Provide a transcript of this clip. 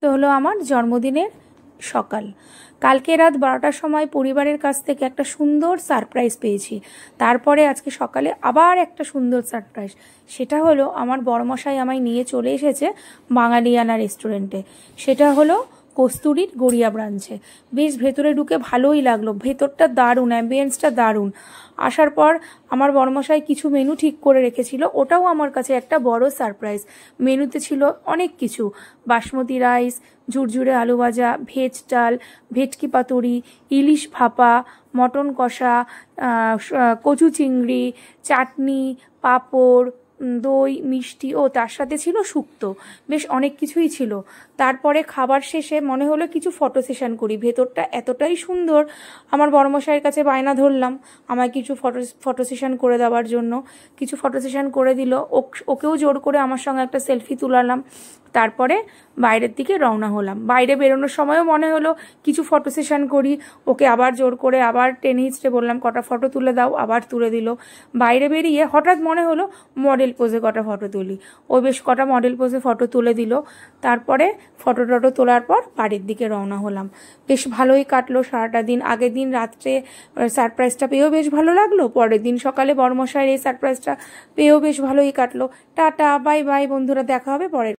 তো হলো আমার জন্মদিনের সকাল। কালকে রাত 12টার সময় পরিবারের কাছ থেকে একটা সুন্দর সারপ্রাইজ পেয়েছি। তারপরে আজকে সকালে আবার একটা সুন্দর সারপ্রাইজ। সেটা হলো আমার বড়মশাই আমায় নিয়ে চলে এসেছে বাঙালিয়ানা রেস্টুরেন্টে। সেটা হলো কস্তুরীর গড়িয়া ব্রাঞ্চে। বেশ ভেতরে ঢুকে ভালোই লাগলো, ভেতরটা দারুণ, অ্যাম্বিয়েন্সটা দারুণ। আসার পর আমার বড়মশাই কিছু মেনু ঠিক করে রেখেছিল, ওটাও আমার কাছে একটা বড় সারপ্রাইজ। মেনুতে ছিল অনেক কিছু, বাসমতি রাইস, ঝুরঝুরে আলু ভাজা, ভেজ ডাল, ভেটকি পাতুরি, ইলিশ ভাপা, মটন কষা, কচু চিংড়ি, চাটনি, পাঁপড়, দই, মিষ্টি, ও তার সাথে ছিল শুক্তো। বেশ অনেক কিছুই ছিল। তারপরে খাবার শেষে মনে হলো কিছু ফটো সেশন করি। ভেতরটা এতটাই সুন্দর, আমার বড়মশাইয়ের কাছে বায়না ধরলাম আমায় কিছু ফটো সেশন করে দেওয়ার জন্য। কিছু ফটো সেশন করে দিল, ওকেও জোর করে আমার সঙ্গে একটা সেলফি তুলালাম। তারপরে বাইরের দিকে রওনা হলাম। বাইরে বেরোনোর সময়ও মনে হলো কিছু ফটো সেশন করি, ওকে আবার জোর করে আবার টেনে হিচড়ে বললাম কটা ফটো তুলে দাও, আবার তুলে দিল। বাইরে বেরিয়ে হঠাৎ মনে হলো মডেল পোজে কটা ফটো তুলি, ও বেশ কটা মডেল পোজে ফটো তুলে দিল। তারপরে ফটো টটো তোলার পর বাড়ির দিকে রওনা হলাম। বেশ ভালোই কাটলো সারাটা দিন। আগের দিন রাত্রে সারপ্রাইজটা পেয়েও বেশ ভালো লাগলো, পরের দিন সকালে বড়মশাইয়ের এই সারপ্রাইজটা পেয়েও বেশ ভালোই কাটলো। টাটা, বাই বাই বন্ধুরা, দেখা হবে পরের